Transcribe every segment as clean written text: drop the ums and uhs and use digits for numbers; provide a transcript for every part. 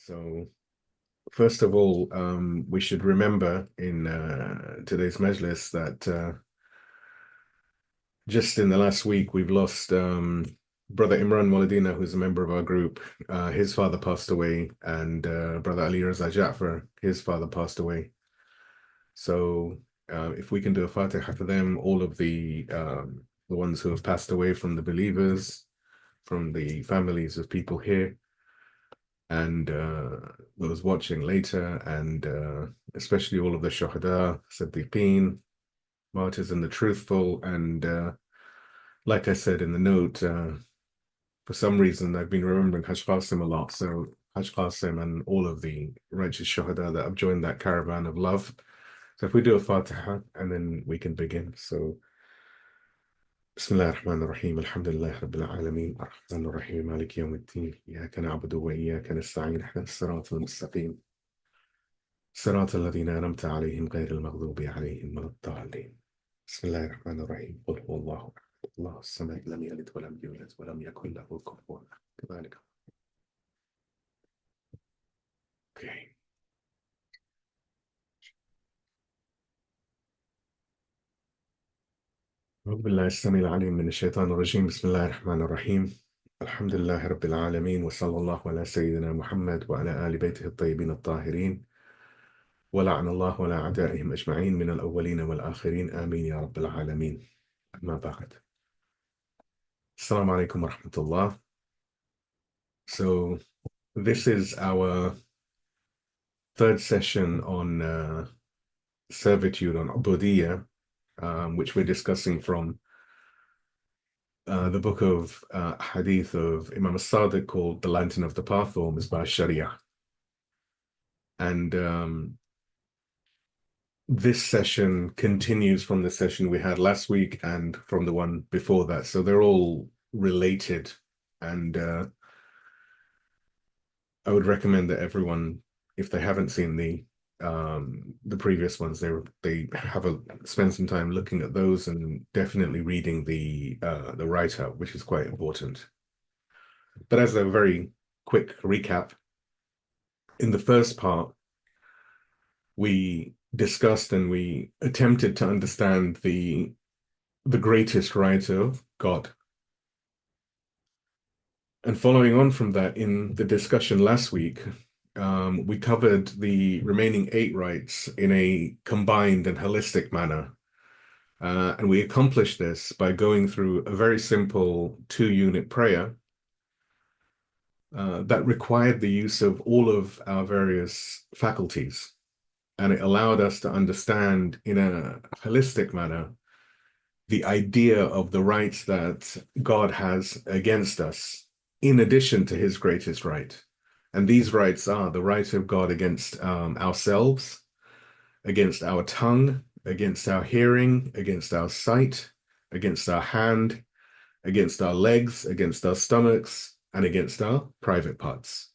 So, first of all, we should remember in today's Majlis that just in the last week, we've lost Brother Imran Moladina, who's a member of our group. His father passed away, and Brother Ali Raza Ja'far, his father passed away. So, if we can do a Fatiha for them, all of the ones who have passed away from the believers, from the families of people here, and those watching later, and especially all of the shuhada, Siddiqeen, martyrs and the truthful. And like I said in the note, for some reason I've been remembering Hajj Qasim a lot. So Hajj Qasim and all of the righteous shuhada that have joined that caravan of love. So if we do a Fatiha and then we can begin. So بسم الله الرحمن الرحيم الحمد لله رب العالمين الرحمن الرحيم مالك يوم الدين إياك نعبد وإياك نستعين اهدنا الصراط المستقيم صراط الذين أنعمت عليهم غير المغضوب عليهم ولا الضالين بسم الله الرحمن الرحيم قل هو الله أحد الله الصمد لم يلد ولم يولد ولم يكن له كفوا أحد كذلك. Okay. أعوذ بالله السميع العليم من الشيطان الرجيم بسم الله الرحمن الرحيم الحمد لله رب العالمين وصلى الله على سيدنا محمد وعلى آل بيته الطيبين الطاهرين ولعن الله ولا أعدائهم أجمعين من الأولين والآخرين آمين يا رب العالمين. أما بعد. Assalamu alaikum wa rahmatullah. So this is our third session on servitude, on ubudiyya, which we're discussing from the book of hadith of Imam as-Sadiq called The Lantern of the Path, or Misbah Sharia. And this session continues from the session we had last week and from the one before that. So they're all related. And I would recommend that everyone, if they haven't seen the previous ones, they spend some time looking at those and definitely reading the write-up, which is quite important. But as a very quick recap, in the first part, we discussed and we attempted to understand the greatest right of God. And following on from that, in the discussion last week, we covered the remaining 8 rights in a combined and holistic manner. And we accomplished this by going through a very simple 2-unit prayer that required the use of all of our various faculties. And it allowed us to understand in a holistic manner the idea of the rights that God has against us, in addition to his greatest right. And these rights are the right of God against ourselves, against our tongue, against our hearing, against our sight, against our hand, against our legs, against our stomachs, and against our private parts.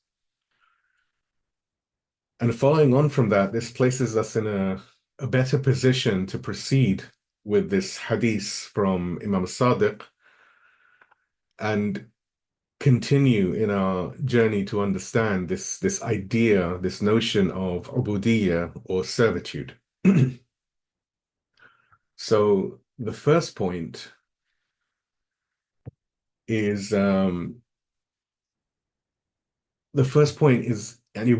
And following on from that, this places us in a better position to proceed with this hadith from Imam as-Sadiq and continue in our journey to understand this idea, this notion of ubudiyya, or servitude. So the first point is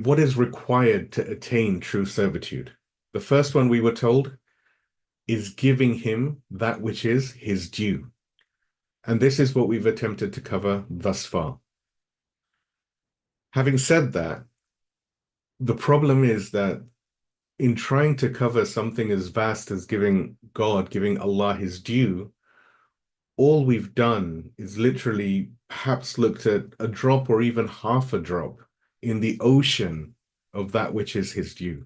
what is required to attain true servitude. The first one, we were told, is giving him that which is his due. And this is what we've attempted to cover thus far. Having said that, the problem is that in trying to cover something as vast as giving Allah his due, all we've done is literally perhaps looked at a drop or even half a drop in the ocean of that which is his due.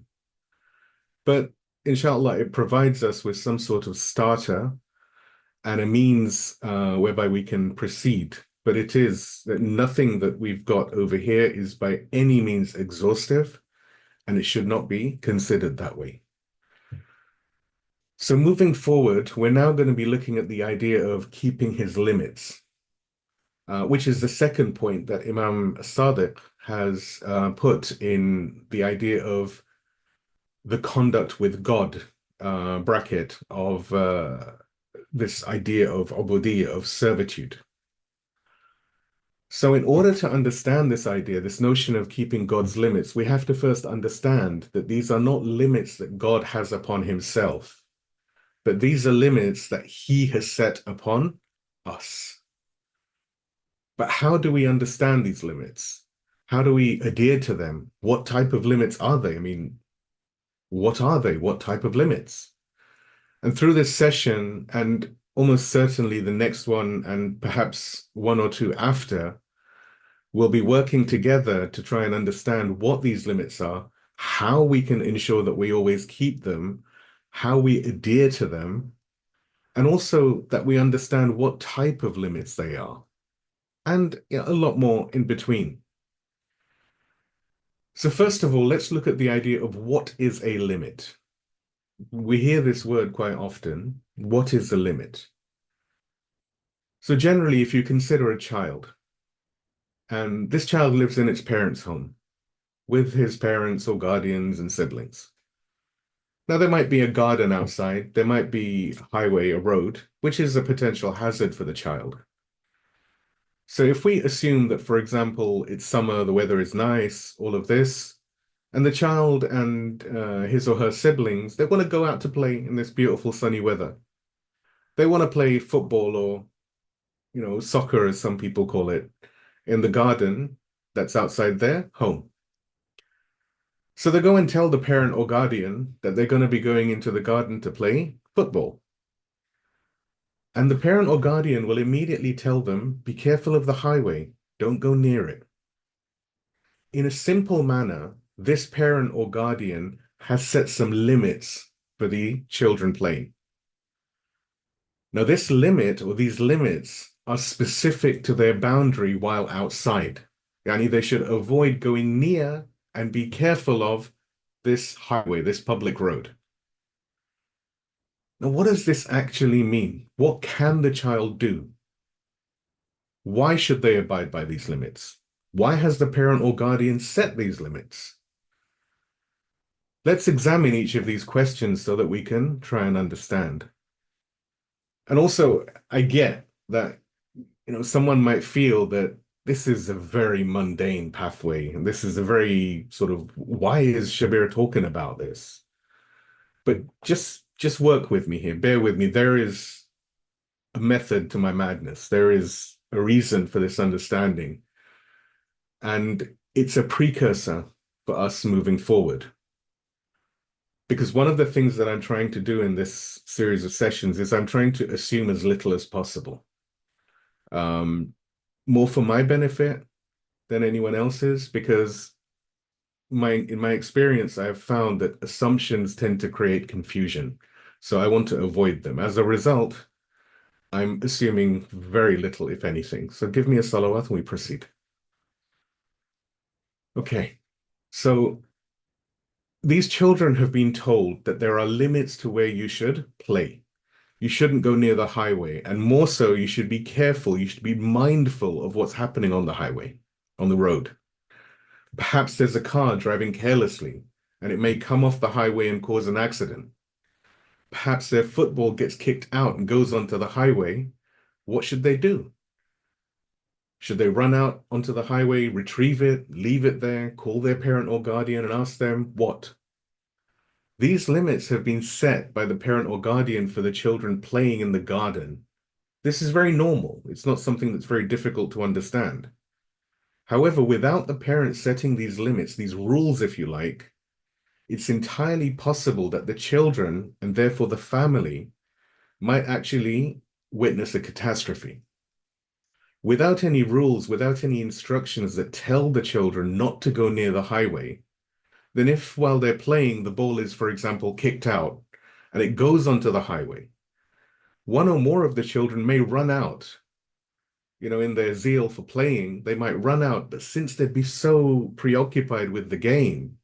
But inshallah, it provides us with some sort of starter and a means whereby we can proceed. But it is that nothing that we've got over here is by any means exhaustive, and it should not be considered that way. So moving forward, we're now going to be looking at the idea of keeping his limits, which is the second point that Imam as-Sadiq has put in the idea of the conduct with God bracket of this idea of ubudiyya, of servitude. So in order to understand this idea, this notion of keeping God's limits, we have to first understand that these are not limits that God has upon himself, but these are limits that he has set upon us. But how do we understand these limits? How do we adhere to them? What type of limits are they? I mean, what are they? What type of limits? And through this session, and almost certainly the next one, and perhaps one or two after, we'll be working together to try and understand what these limits are, how we can ensure that we always keep them, how we adhere to them, and also that we understand what type of limits they are, and a lot more in between. So first of all, let's look at the idea of what is a limit. We hear this word quite often. What is a limit? So generally, if you consider a child, and this child lives in its parents' home with his parents or guardians and siblings. Now, there might be a garden outside, there might be a highway, a road, which is a potential hazard for the child. So if we assume that, for example, it's summer, the weather is nice, all of this, and the child and his or her siblings, they want to go out to play in this beautiful sunny weather. They want to play football or, soccer, as some people call it, in the garden that's outside their home. So they go and tell the parent or guardian that they're going to be going into the garden to play football. And the parent or guardian will immediately tell them, be careful of the highway, don't go near it. In a simple manner, this parent or guardian has set some limits for the children playing. Now, this limit or these limits are specific to their boundary while outside. Yani they should avoid going near and be careful of this highway, this public road. Now, what does this actually mean? What can the child do? Why should they abide by these limits? Why has the parent or guardian set these limits? Let's examine each of these questions so that we can try and understand. And also, I get that, someone might feel that this is a very mundane pathway, and this is a very sort of, why is Shabir talking about this? But just work with me here, bear with me. There is a method to my madness. There is a reason for this understanding. And it's a precursor for us moving forward. Because one of the things that I'm trying to do in this series of sessions is I'm trying to assume as little as possible. More for my benefit than anyone else's, because in my experience, I have found that assumptions tend to create confusion. So I want to avoid them. As a result, I'm assuming very little, if anything. So give me a salawat and we proceed. Okay, so these children have been told that there are limits to where you should play. You shouldn't go near the highway, and more so, you should be careful. You should be mindful of what's happening on the highway, on the road. Perhaps there's a car driving carelessly, and it may come off the highway and cause an accident. Perhaps their football gets kicked out and goes onto the highway. What should they do? Should they run out onto the highway, retrieve it, leave it there, call their parent or guardian and ask them what? These limits have been set by the parent or guardian for the children playing in the garden. This is very normal. It's not something that's very difficult to understand. However, without the parents setting these limits, these rules, if you like, it's entirely possible that the children, and therefore the family, might actually witness a catastrophe. Without any rules, without any instructions that tell the children not to go near the highway, then if while they're playing, the ball is, for example, kicked out and it goes onto the highway, one or more of the children may run out. In their zeal for playing, they might run out, but since they'd be so preoccupied with the game,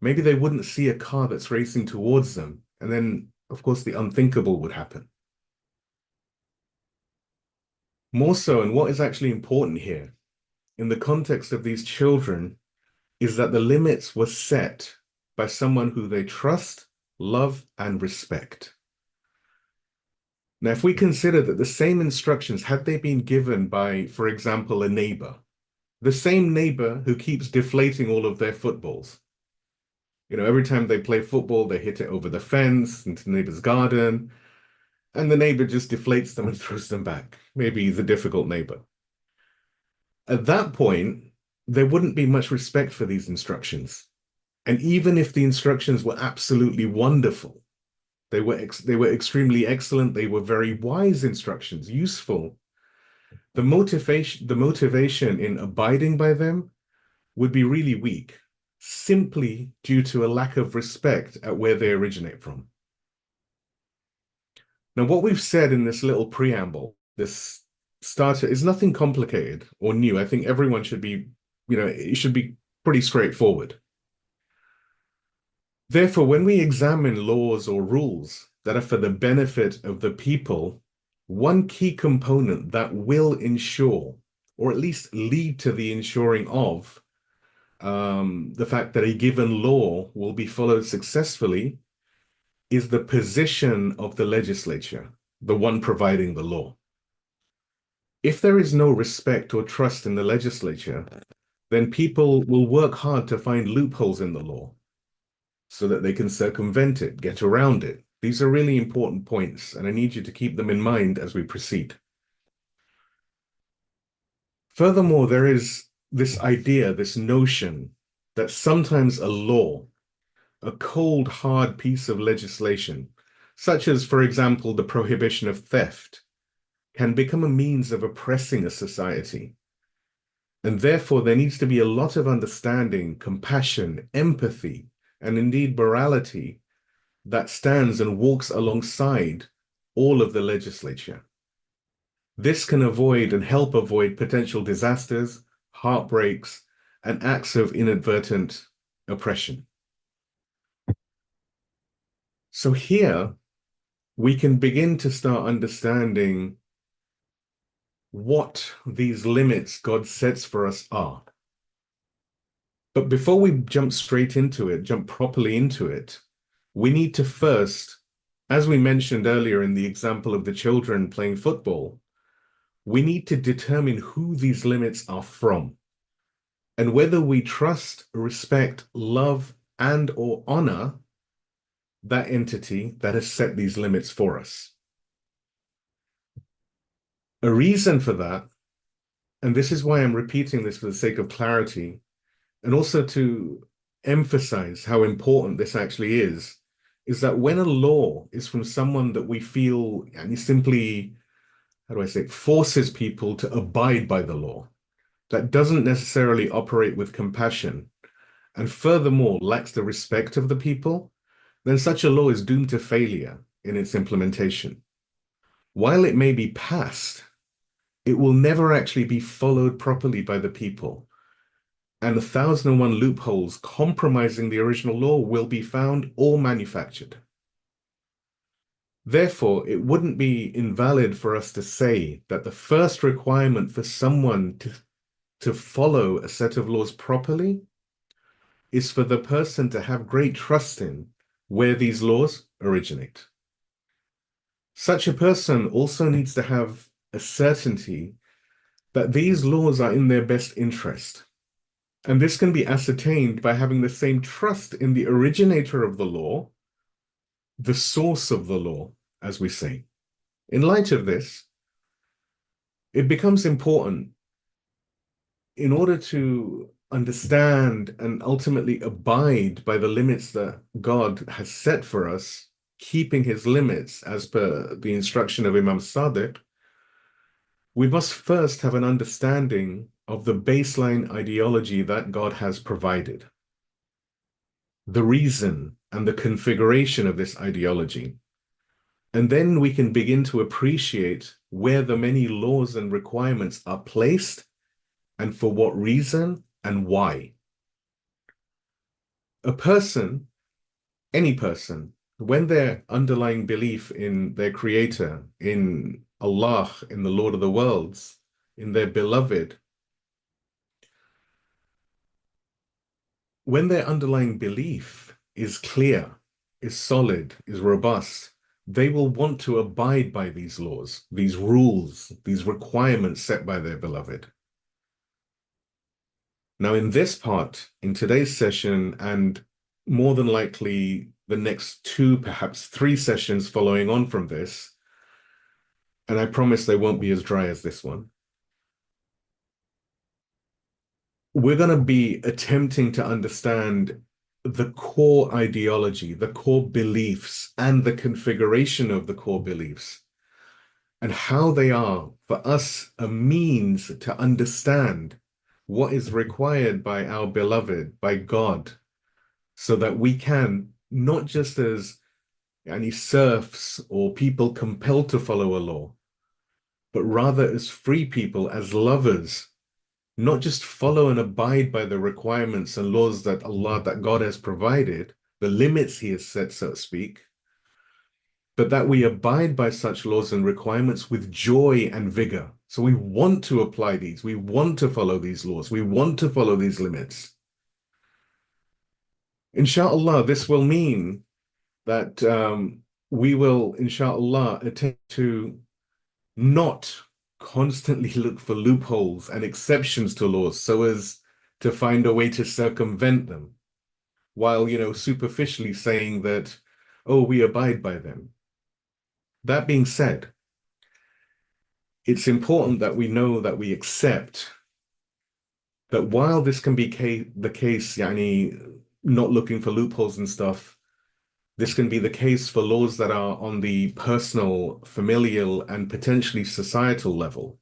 maybe they wouldn't see a car that's racing towards them. And then, of course, the unthinkable would happen. More so, and what is actually important here, in the context of these children is that the limits were set by someone who they trust, love, and respect. Now, if we consider that the same instructions, had they been given by, for example, a neighbor, the same neighbor who keeps deflating all of their footballs. Every time they play football, they hit it over the fence into the neighbor's garden, and the neighbor just deflates them and throws them back. Maybe he's a difficult neighbor. At that point, there wouldn't be much respect for these instructions. And even if the instructions were absolutely wonderful, they were extremely excellent, they were very wise instructions, useful. The motivation in abiding by them would be really weak, simply due to a lack of respect at where they originate from. Now, what we've said in this little preamble, this starter, is nothing complicated or new. I think everyone should be, it should be pretty straightforward. Therefore, when we examine laws or rules that are for the benefit of the people, one key component that will ensure, or at least lead to the ensuring of, the fact that a given law will be followed successfully is the position of the legislature, the one providing the law. If there is no respect or trust in the legislature, then people will work hard to find loopholes in the law so that they can circumvent it, get around it. These are really important points, and I need you to keep them in mind as we proceed. Furthermore, there is this idea, this notion that sometimes a law, a cold, hard piece of legislation, such as, for example, the prohibition of theft, can become a means of oppressing a society. And therefore, there needs to be a lot of understanding, compassion, empathy, and indeed morality that stands and walks alongside all of the legislature. This can avoid and help avoid potential disasters, heartbreaks, and acts of inadvertent oppression. So here, we can begin to start understanding what these limits God sets for us are. But before we jump straight into it, jump properly into it, we need to first, as we mentioned earlier in the example of the children playing football, we need to determine who these limits are from and whether we trust, respect, love, and or honor that entity that has set these limits for us. A reason for that, and this is why I'm repeating this for the sake of clarity, and also to emphasize how important this actually is that when a law is from someone that we feel and simply, how do I say, forces people to abide by the law, that doesn't necessarily operate with compassion, and furthermore lacks the respect of the people, then such a law is doomed to failure in its implementation. While it may be passed, it will never actually be followed properly by the people. And 1,001 loopholes compromising the original law will be found or manufactured. Therefore, it wouldn't be invalid for us to say that the first requirement for someone to follow a set of laws properly is for the person to have great trust in where these laws originate. Such a person also needs to have a certainty that these laws are in their best interest. And this can be ascertained by having the same trust in the originator of the law, the source of the law, as we say. In light of this, it becomes important in order to understand and ultimately abide by the limits that God has set for us, keeping his limits as per the instruction of Imam as-Sadiq, we must first have an understanding of the baseline ideology that God has provided, the reason and the configuration of this ideology. And then we can begin to appreciate where the many laws and requirements are placed and for what reason and why. A person, any person, when their underlying belief in their creator, in Allah, in the Lord of the worlds, in their beloved, when their underlying belief is clear, is solid, is robust, they will want to abide by these laws, these rules, these requirements set by their beloved. Now, in this part, in today's session, and more than likely the next two, perhaps three sessions following on from this, and I promise they won't be as dry as this one, we're going to be attempting to understand the core ideology, the core beliefs, and the configuration of the core beliefs, and how they are for us a means to understand what is required by our beloved, by God, so that we can, not just as any serfs or people compelled to follow a law, but rather as free people, as lovers, not just follow and abide by the requirements and laws that that God has provided, the limits he has set, so to speak, but that we abide by such laws and requirements with joy and vigor. So we want to apply these, we want to follow these laws, we want to follow these limits. Inshallah, this will mean that we will, inshallah, attempt to not constantly look for loopholes and exceptions to laws so as to find a way to circumvent them, while, superficially saying that, oh, we abide by them. That being said, it's important that we know that we accept that while this can be the case, not looking for loopholes and stuff, this can be the case for laws that are on the personal, familial, and potentially societal level.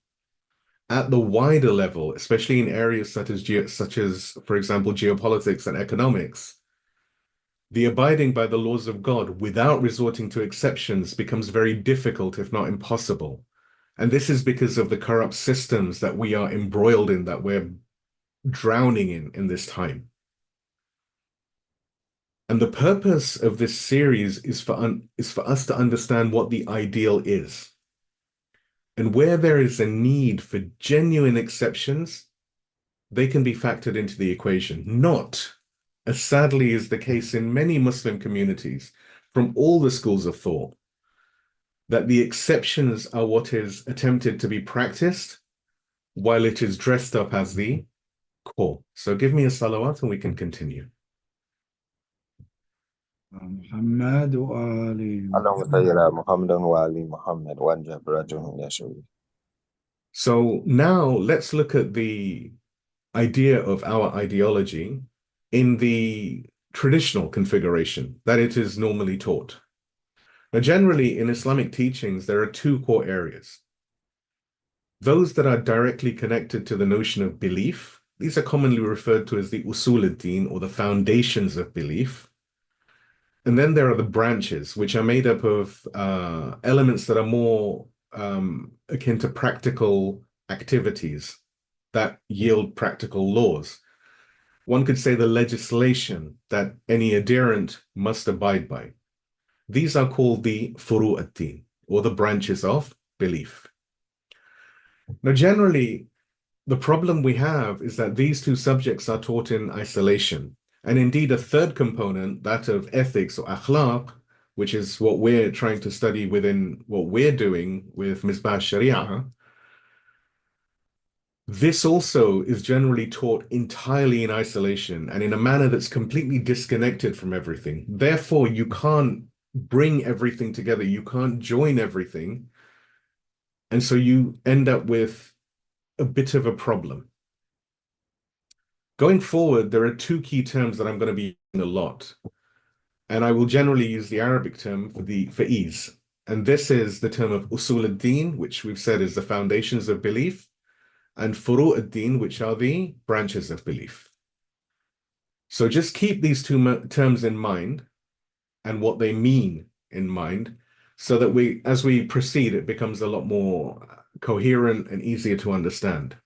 At the wider level, especially in areas such as, for example, geopolitics and economics, the abiding by the laws of God without resorting to exceptions becomes very difficult, if not impossible. And this is because of the corrupt systems that we are embroiled in, that we're drowning in this time. And the purpose of this series is for us to understand what the ideal is. And where there is a need for genuine exceptions, they can be factored into the equation, not, as sadly is the case in many Muslim communities from all the schools of thought, that the exceptions are what is attempted to be practiced while it is dressed up as the core. So give me a salawat and we can continue. محمد وآل اللهم صل على محمد وآل محمد وانجب رجل إلى شوي. So now let's look at the idea of our ideology in the traditional configuration that it is normally taught. Now, generally in Islamic teachings, there are two core areas. Those that are directly connected to the notion of belief, these are commonly referred to as the usul ad-din, or the foundations of belief. And then there are the branches, which are made up of elements that are more akin to practical activities that yield practical laws. One could say the legislation that any adherent must abide by. These are called the furu' ad-din, or the branches of belief. Now, generally, the problem we have is that these two subjects are taught in isolation. And indeed, a third component, that of ethics or akhlaq, which is what we're trying to study within what we're doing with Misbah Sharia, this also is generally taught entirely in isolation and in a manner that's completely disconnected from everything. Therefore, you can't bring everything together. You can't join everything. And so you end up with a bit of a problem. Going forward, there are two key terms that I'm going to be using a lot. And I will generally use the Arabic term for ease. And this is the term of usul ad-din, which we've said is the foundations of belief, and furu' ad-din, which are the branches of belief. So just keep these two terms in mind and what they mean in mind, so that as we proceed, it becomes a lot more coherent and easier to understand.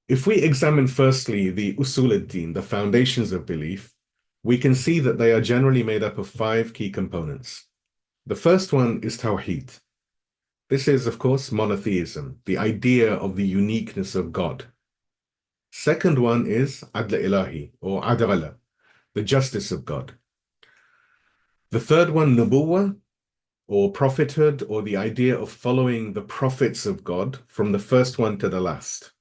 If we examine firstly the usul ad-din, the foundations of belief, we can see that they are generally made up of 5 key components. The first one is tawheed. This is, of course, monotheism, the idea of the uniqueness of God. Second one is Adl-e-Ilahi or Adala, the justice of God. The third one, Nubuwah or prophethood, or the idea of following the prophets of God from the first one to the last.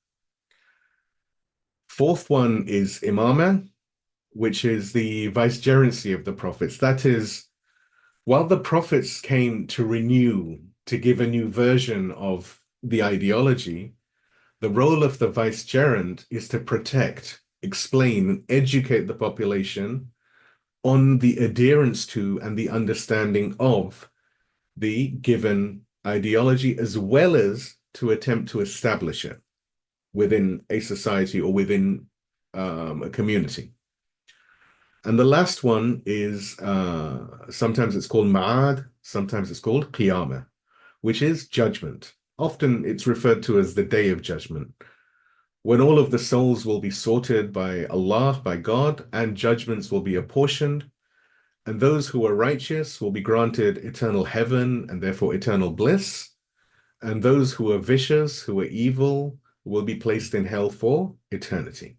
Fourth one is Imamah, which is the vicegerency of the prophets. That is, while the prophets came to renew, to give a new version of the ideology, the role of the vicegerent is to protect, explain, and educate the population on the adherence to and the understanding of the given ideology, as well as to attempt to establish it within a society or within a community. And the last one is sometimes it's called Ma'ad, sometimes it's called Qiyamah, which is judgment. Often it's referred to as the Day of Judgment, when all of the souls will be sorted by Allah, by God, and judgments will be apportioned. And those who are righteous will be granted eternal heaven and therefore eternal bliss. And those who are vicious, who are evil, will be placed in hell for eternity.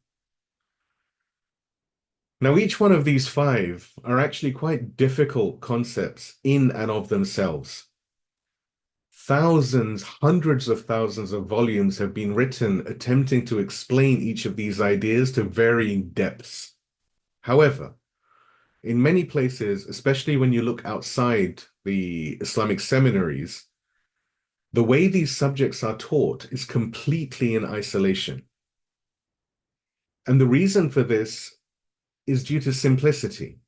Now, each one of these five are actually quite difficult concepts in and of themselves. Thousands, hundreds of thousands of volumes have been written attempting to explain each of these ideas to varying depths. However, in many places, especially when you look outside the Islamic seminaries, the way these subjects are taught is completely in isolation. And the reason for this is due to simplicity.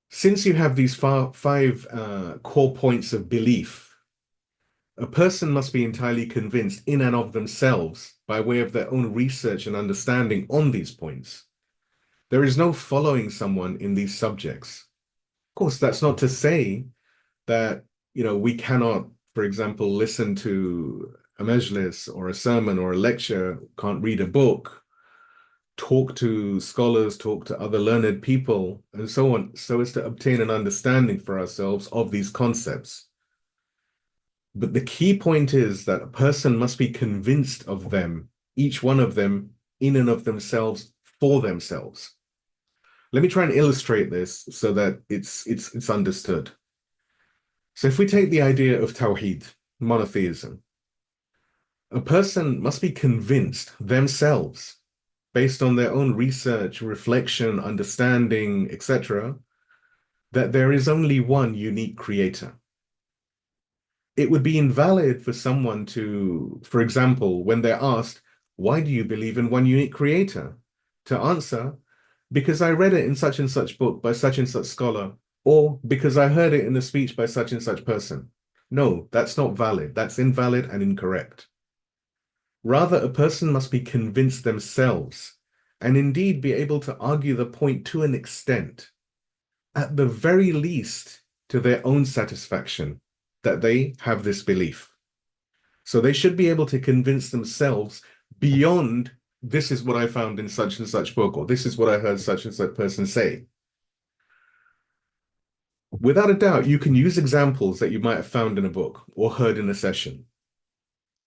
Since you have these five core points of belief, a person must be entirely convinced in and of themselves by way of their own research and understanding on these points. There is no following someone in these subjects. Of course, that's not to say that, we cannot, for example, listen to a Majlis or a sermon or a lecture, can't read a book, talk to scholars, talk to other learned people, and so on, so as to obtain an understanding for ourselves of these concepts. But the key point is that a person must be convinced of them, each one of them, in and of themselves, for themselves. Let me try and illustrate this so that it's understood. So if we take the idea of Tawheed, monotheism, a person must be convinced themselves, based on their own research, reflection, understanding, etc., that there is only one unique creator. It would be invalid for someone to, for example, when they're asked, why do you believe in one unique creator? To answer, because I read it in such and such book by such and such scholar, or because I heard it in a speech by such and such person. No, that's not valid. That's invalid and incorrect. Rather, a person must be convinced themselves and indeed be able to argue the point to an extent, at the very least to their own satisfaction, that they have this belief. So they should be able to convince themselves beyond, this is what I found in such and such book, or this is what I heard such and such person say. Without a doubt, you can use examples that you might have found in a book or heard in a session.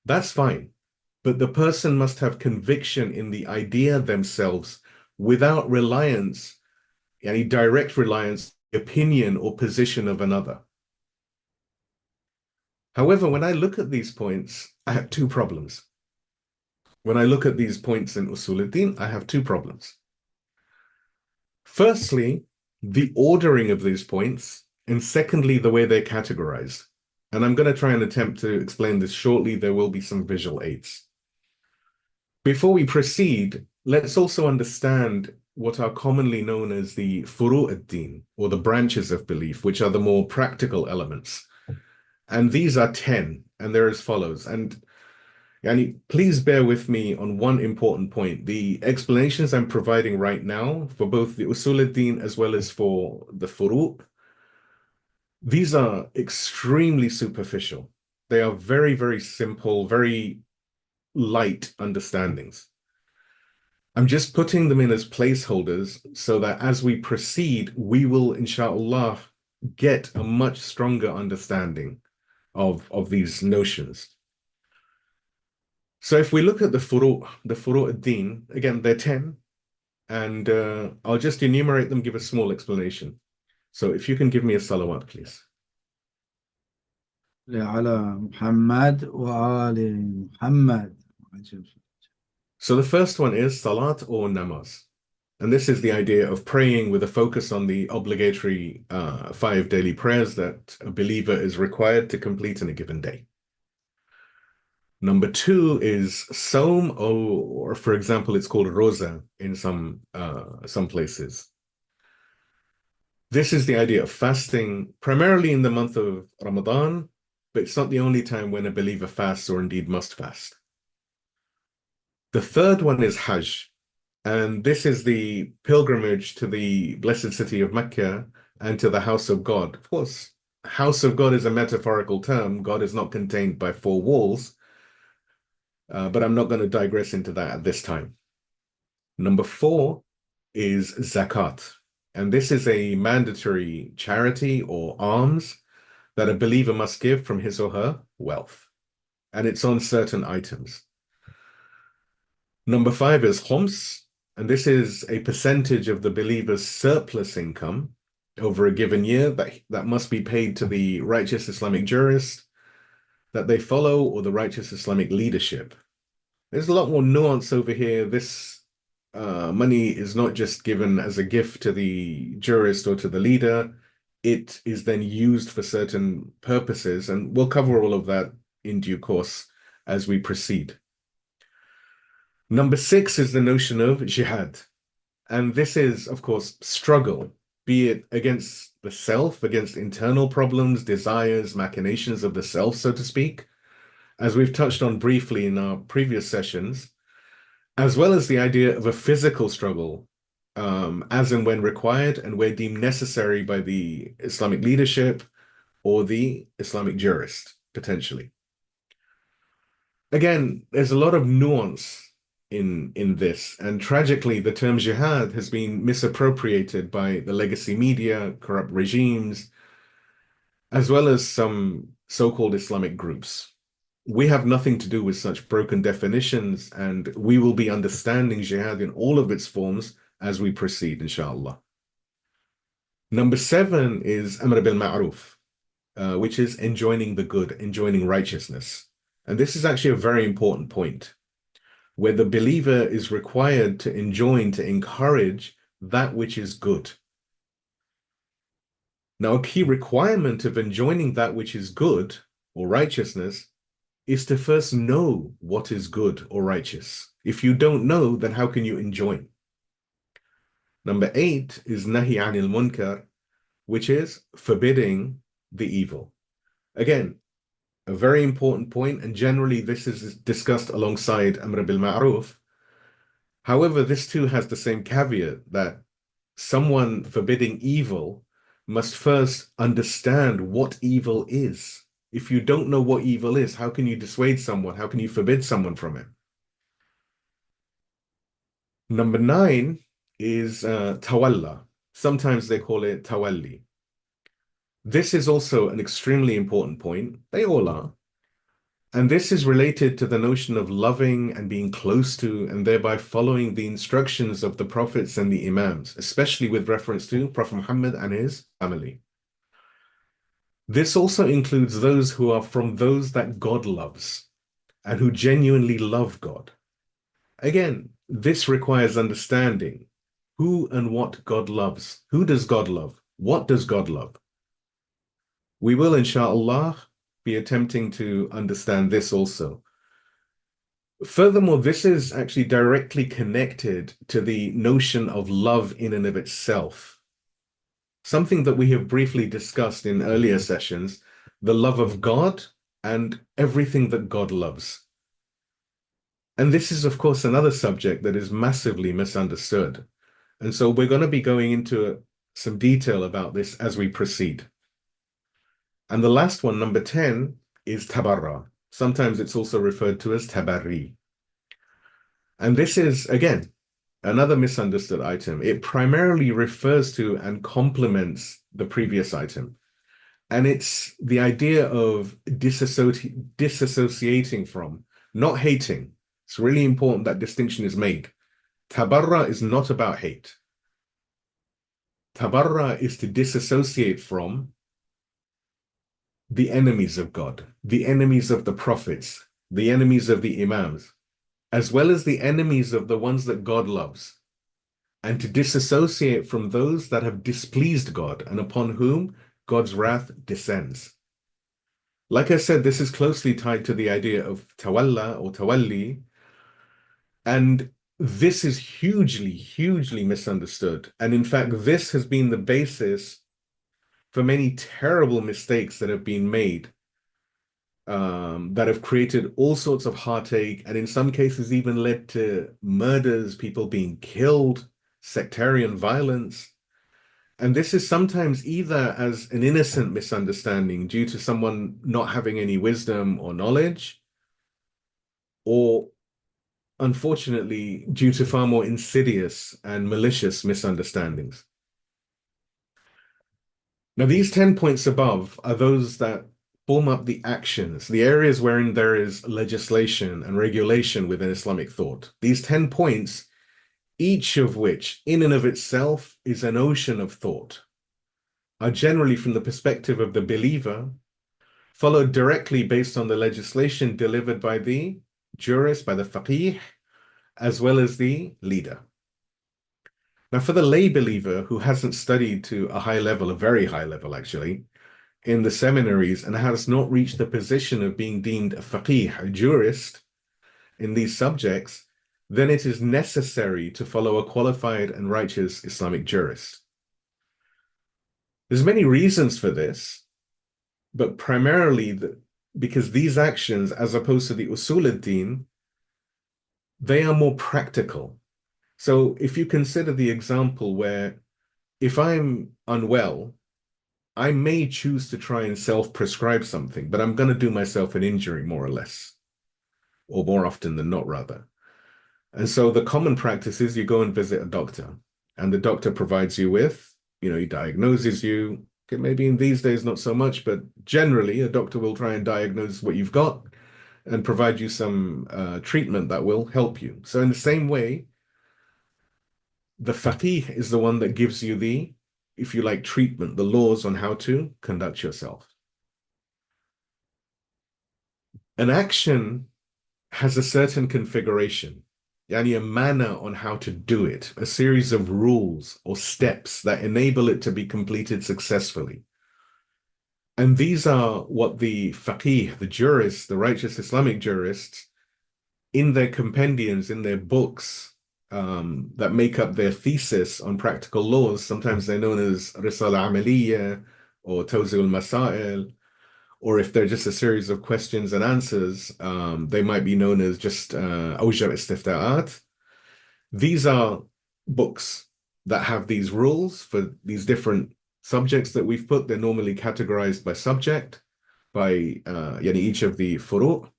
That's fine. But the person must have conviction in the idea themselves without reliance, any direct reliance, opinion or position of another. However, when I look at these points, I have two problems. When I look at these points in Usul al-Din, I have two problems. Firstly, the ordering of these points, and secondly, the way they're categorized. And I'm going to try and attempt to explain this shortly. There will be some visual aids. Before we proceed, let's also understand what are commonly known as the furu' ad-din, or the branches of belief, which are the more practical elements. And these are 10, and they're as follows. And please bear with me on one important point. The explanations I'm providing right now for both the usul ad-din as well as for the furu', these are extremely superficial. They are very, very simple, very light understandings. I'm just putting them in as placeholders so that as we proceed, we will, inshallah, get a much stronger understanding of these notions. So if we look at the furu' ad-din, again, they're 10, and I'll just enumerate them, give a small explanation. So if you can give me a salawat, please. على محمد وآل محمد. عجب. So the first one is salat or namaz. And this is the idea of praying with a focus on the obligatory 5 daily prayers that a believer is required to complete in a given day. Number 2 is Saum, or for example, it's called Roza in some places. This is the idea of fasting primarily in the month of Ramadan, but it's not the only time when a believer fasts or indeed must fast. The third one is Hajj, and this is the pilgrimage to the blessed city of Mecca and to the house of God. Of course, house of God is a metaphorical term. God is not contained by 4 walls, but I'm not going to digress into that at this time. Number 4 is zakat, and this is a mandatory charity or alms that a believer must give from his or her wealth, and it's on certain items. Number 5 is khums, and this is a percentage of the believer's surplus income over a given year that must be paid to the righteous Islamic jurist that they follow or the righteous Islamic leadership. There's a lot more nuance over here. This money is not just given as a gift to the jurist or to the leader. It is then used for certain purposes, and we'll cover all of that in due course as we proceed. Number 6 is the notion of jihad. And this is, of course, struggle, be it against the self, against internal problems, desires, machinations of the self, so to speak, as we've touched on briefly in our previous sessions, as well as the idea of a physical struggle, as and when required and where deemed necessary by the Islamic leadership or the Islamic jurist, potentially. Again, there's a lot of nuance in this, and tragically, the term jihad has been misappropriated by the legacy media, corrupt regimes, as well as some so-called Islamic groups. We have nothing to do with such broken definitions, and we will be understanding jihad in all of its forms as we proceed, inshallah. Number 7 is Amr bil Ma'ruf, which is enjoining the good, enjoining righteousness. And this is actually a very important point, where the believer is required to enjoin, to encourage that which is good. Now, a key requirement of enjoining that which is good or righteousness is to first know what is good or righteous. If you don't know, then how can you enjoin? Number 8 is Nahi Anil Munkar, which is forbidding the evil. Again, a very important point, and generally this is discussed alongside Amr bil Ma'ruf. However, this too has the same caveat that someone forbidding evil must first understand what evil is. If you don't know what evil is, how can you dissuade someone? How can you forbid someone from it? Number 9 is tawalla. Sometimes they call it tawalli. This is also an extremely important point. They all are. And this is related to the notion of loving and being close to, and thereby following the instructions of the prophets and the imams, especially with reference to Prophet Muhammad and his family. This also includes those who are from those that God loves and who genuinely love God. Again, this requires understanding who and what God loves. Who does God love? What does God love? We will, inshallah, be attempting to understand this also. Furthermore, this is actually directly connected to the notion of love in and of itself. Something that we have briefly discussed in earlier sessions, the love of God and everything that God loves. And this is, of course, another subject that is massively misunderstood. And so we're going to be going into some detail about this as we proceed. And the last one, number 10, is tabarra. Sometimes it's also referred to as tabarri. And this is, again, another misunderstood item. It primarily refers to and complements the previous item. And it's the idea of disassociating from, not hating. It's really important that distinction is made. Tabarra is not about hate. Tabarra is to disassociate from the enemies of God, the enemies of the prophets, the enemies of the imams, as well as the enemies of the ones that God loves, and to disassociate from those that have displeased God and upon whom God's wrath descends. Like I said, this is closely tied to the idea of tawalla or tawalli, and this is hugely, hugely misunderstood. And in fact, this has been the basis for many terrible mistakes that have been made, that have created all sorts of heartache, and in some cases even led to murders, people being killed, sectarian violence. And this is sometimes either as an innocent misunderstanding due to someone not having any wisdom or knowledge, or unfortunately due to far more insidious and malicious misunderstandings. Now, these 10 points above are those that form up the actions, the areas wherein there is legislation and regulation within Islamic thought. These 10 points, each of which in and of itself is an ocean of thought, are generally from the perspective of the believer, followed directly based on the legislation delivered by the jurist, by the faqih, as well as the leader. Now, for the lay believer who hasn't studied to a high level, a very high level actually, in the seminaries and has not reached the position of being deemed a faqih, a jurist in these subjects, then it is necessary to follow a qualified and righteous Islamic jurist. There's many reasons for this, but primarily because these actions, as opposed to the usul ad-din, they are more practical. So if you consider the example where if I'm unwell, I may choose to try and self-prescribe something, but I'm going to do myself an injury more or less, or more often than not, rather. And so the common practice is you go and visit a doctor, and the doctor provides you with, he diagnoses you. Okay, maybe in these days, not so much, but generally a doctor will try and diagnose what you've got and provide you some treatment that will help you. So in the same way, the faqih is the one that gives you the, if you like, treatment, the laws on how to conduct yourself. An action has a certain configuration, yani a manner on how to do it, a series of rules or steps that enable it to be completed successfully. And these are what the faqih, the jurists, the righteous Islamic jurists, in their compendiums, in their books, that make up their thesis on practical laws. Sometimes they're known as Risala Amaliyya or Tawzi al-Masail, or if they're just a series of questions and answers, they might be known as just Awjar Istifta'at. These are books that have these rules for these different subjects that we've put. They're normally categorized by subject, by each of the furu'.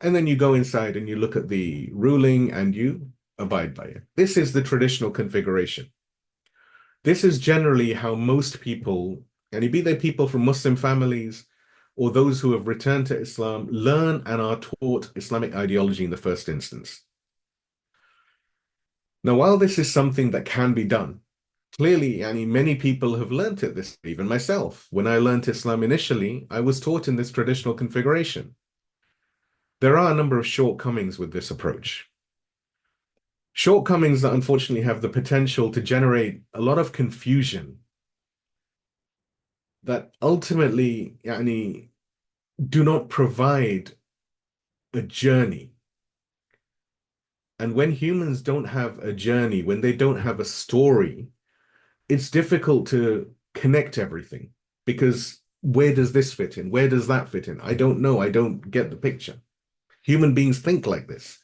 And then you go inside and you look at the ruling and you abide by it. This is the traditional configuration. This is generally how most people, and be they people from Muslim families or those who have returned to Islam, learn and are taught Islamic ideology in the first instance. Now, while this is something that can be done, clearly, many people have learnt it this, even myself. When I learnt Islam initially, I was taught in this traditional configuration. There are a number of shortcomings with this approach. Shortcomings that unfortunately have the potential to generate a lot of confusion that ultimately do not provide a journey. And when humans don't have a journey, when they don't have a story, it's difficult to connect everything, because where does this fit in? Where does that fit in? I don't know. I don't get the picture. Human beings think like this.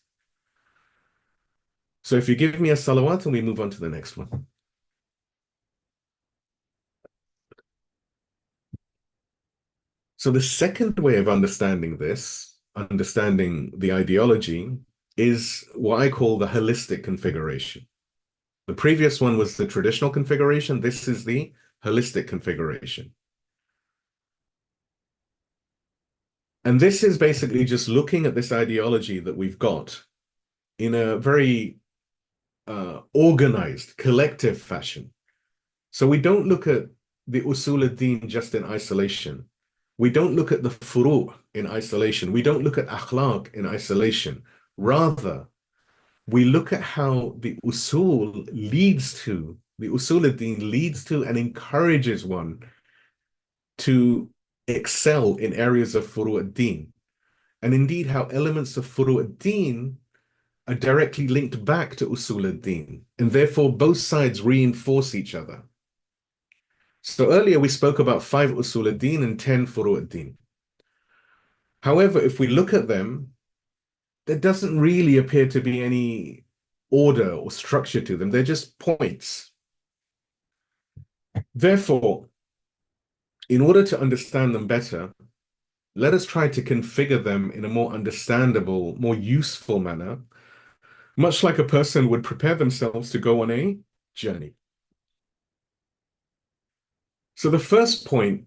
So if you give me a salawat and we move on to the next one. So the second way of understanding this, understanding the ideology, is what I call the holistic configuration. The previous one was the traditional configuration. This is the holistic configuration. And this is basically just looking at this ideology that we've got in a very organized, collective fashion. So we don't look at the usul ad-din just in isolation. We don't look at the furu' in isolation. We don't look at akhlaq in isolation. Rather, we look at how the usul ad-din leads to and encourages one to excel in areas of furu' ad-din. And indeed, how elements of furu' ad-din are directly linked back to usul ad-din, and therefore both sides reinforce each other. So earlier we spoke about 5 usul ad-din and 10 furu' ad-din. However, if we look at them, there doesn't really appear to be any order or structure to them. They're just points. Therefore, in order to understand them better, let us try to configure them in a more understandable, more useful manner, much like a person would prepare themselves to go on a journey. So the first point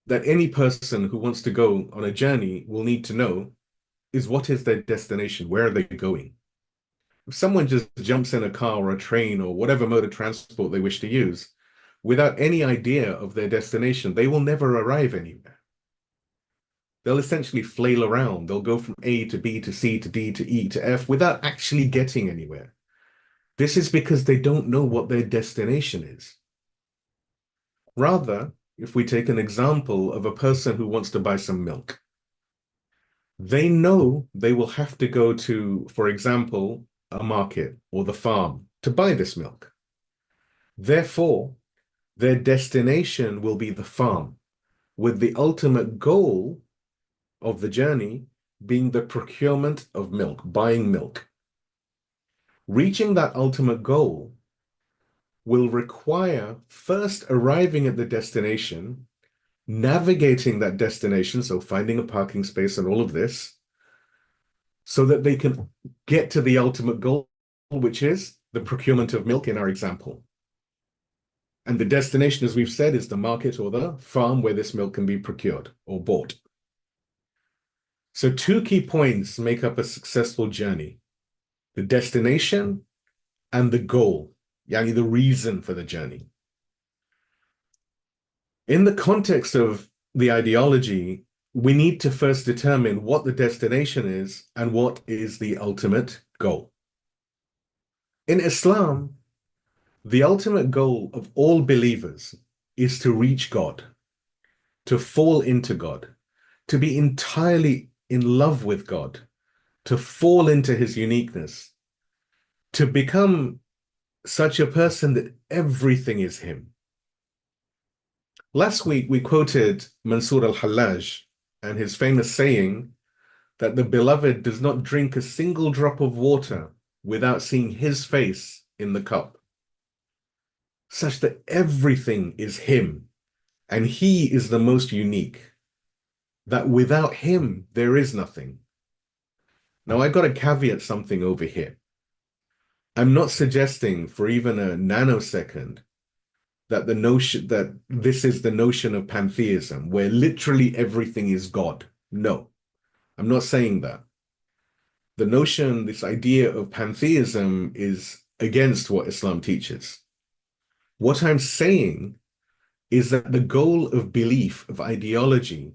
that any person who wants to go on a journey will need to know is, what is their destination? Where are they going? If someone just jumps in a car or a train or whatever mode of transport they wish to use, without any idea of their destination, they will never arrive anywhere. They'll essentially flail around. They'll go from A to B to C to D to E to F without actually getting anywhere. This is because they don't know what their destination is. Rather, if we take an example of a person who wants to buy some milk, they know they will have to go to, for example, a market or the farm to buy this milk. Therefore, their destination will be the farm, with the ultimate goal of the journey being the procurement of milk, buying milk. Reaching that ultimate goal will require first arriving at the destination, navigating that destination, so finding a parking space and all of this, so that they can get to the ultimate goal, which is the procurement of milk in our example. And the destination, as we've said, is the market or the farm where this milk can be procured or bought. So 2 key points make up a successful journey: the destination and the goal, yani the reason for the journey. In the context of the ideology, we need to first determine what the destination is and what is the ultimate goal. In Islam, the ultimate goal of all believers is to reach God, to fall into God, to be entirely in love with God, to fall into his uniqueness, to become such a person that everything is him. Last week, we quoted Mansur al-Hallaj and his famous saying that the beloved does not drink a single drop of water without seeing his face in the cup, such that everything is him, and he is the most unique, that without him, there is nothing. Now, I got to caveat something over here. I'm not suggesting for even a nanosecond that this is the notion of pantheism, where literally everything is God. No, I'm not saying that. The notion, this idea of pantheism, is against what Islam teaches. What I'm saying is that the goal of belief, of ideology,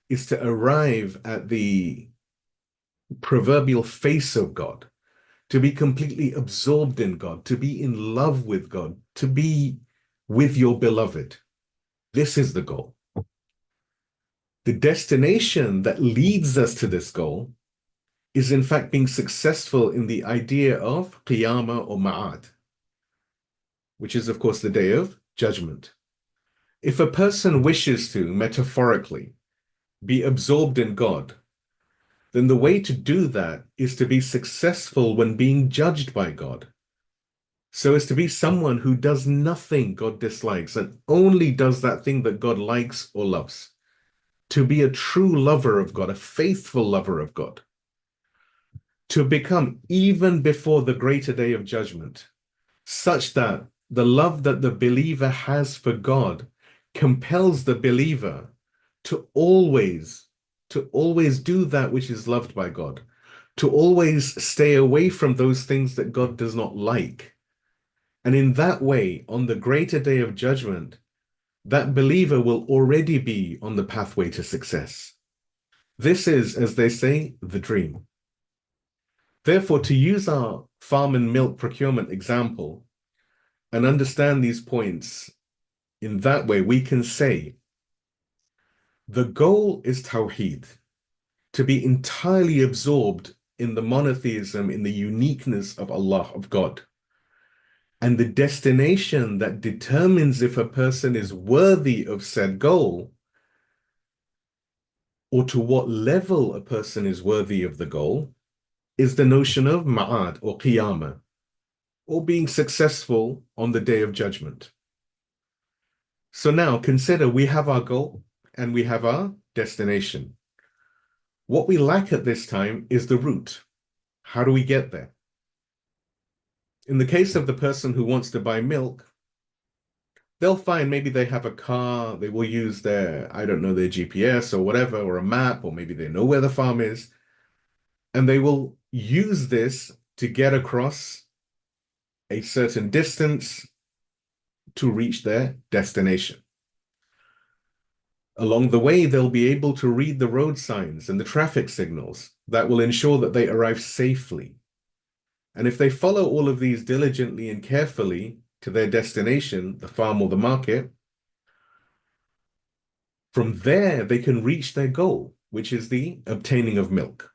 is to arrive at the proverbial face of God, to be completely absorbed in God, to be in love with God, to be with your beloved. This is the goal. The destination that leads us to this goal is in fact being successful in the idea of qiyamah or ma'ad, which is of course the day of judgment. If a person wishes to, metaphorically, be absorbed in God, then the way to do that is to be successful when being judged by God. So as to be someone who does nothing God dislikes and only does that thing that God likes or loves. To be a true lover of God, a faithful lover of God. To become, even before the greater day of judgment, such that the love that the believer has for God compels the believer to always to always do that which is loved by God, to always stay away from those things that God does not like. And in that way, on the greater day of judgment, that believer will already be on the pathway to success. This is, as they say, the dream. Therefore, to use our farm and milk procurement example and understand these points in that way, we can say the goal is Tawheed, to be entirely absorbed in the monotheism, in the uniqueness of Allah, of God. And the destination that determines if a person is worthy of said goal, or to what level a person is worthy of the goal, is the notion of ma'ad or qiyamah, or being successful on the day of judgment. So now consider we have our goal and we have our destination. What we lack at this time is the route. How do we get there? In the case of the person who wants to buy milk, they'll find maybe they have a car, they will use their, I don't know, their GPS or whatever, or a map, or maybe they know where the farm is, and they will use this to get across a certain distance to reach their destination. Along the way, they'll be able to read the road signs and the traffic signals that will ensure that they arrive safely. And if they follow all of these diligently and carefully to their destination, the farm or the market, from there they can reach their goal, which is the obtaining of milk.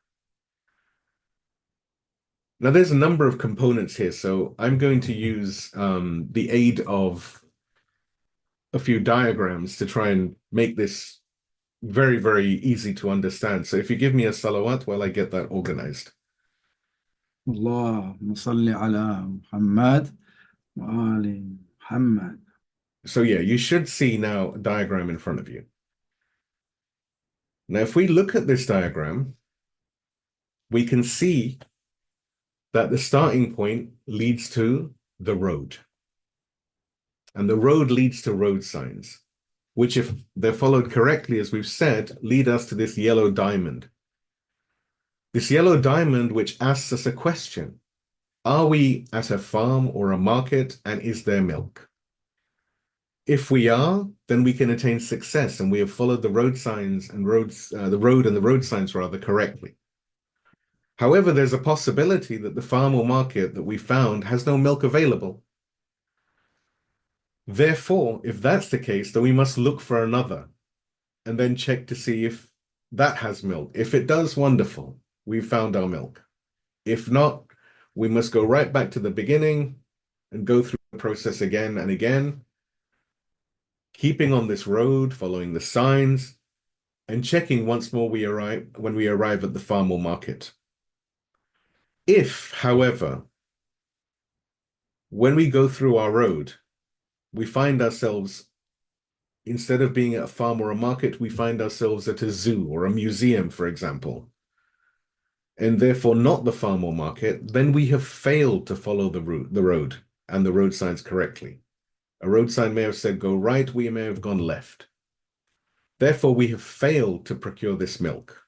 Now, there's a number of components here, so I'm going to use the aid of a few diagrams to try and make this very, very easy to understand. So if you give me a salawat while I get that organized. اللهم صل على محمد وآل محمد. So yeah, you should see now a diagram in front of you. Now, if we look at this diagram, we can see that the starting point leads to the road. And the road leads to road signs, which, if they're followed correctly, as we've said, lead us to this yellow diamond. This yellow diamond, which asks us a question. Are we at a farm or a market, and is there milk? If we are, then we can attain success, and we have followed the road signs and the road and the road signs rather correctly. However, there's a possibility that the farm or market that we found has no milk available. Therefore, if that's the case, then we must look for another and then check to see if that has milk. If it does, wonderful, we've found our milk. If not, we must go right back to the beginning and go through the process again and again, keeping on this road, following the signs, and checking once more when we arrive at the farm or market. If, however, when we go through our road, we find ourselves, instead of being at a farm or a market, we find ourselves at a zoo or a museum, for example, and therefore not the farm or market, then we have failed to follow the road and the road signs correctly. A road sign may have said go right, we may have gone left. Therefore, we have failed to procure this milk.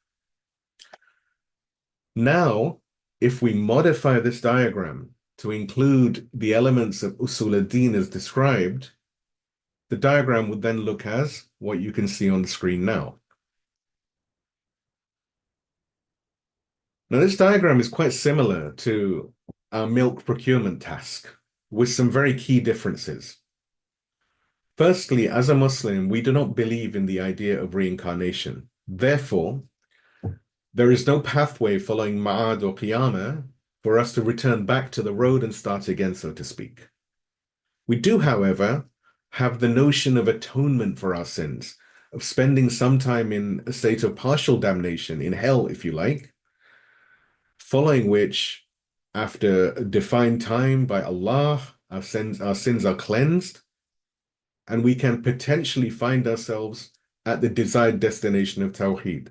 Now, if we modify this diagram to include the elements of Usul ad-Din as described, the diagram would then look as what you can see on the screen now. Now, this diagram is quite similar to our milk procurement task, with some very key differences. Firstly, as a Muslim, we do not believe in the idea of reincarnation. Therefore, there is no pathway following Ma'ad or Qiyamah for us to return back to the road and start again, so to speak. We do, however, have the notion of atonement for our sins, of spending some time in a state of partial damnation, in hell, if you like, following which, after a defined time by Allah, our sins are cleansed, and we can potentially find ourselves at the desired destination of Tawheed.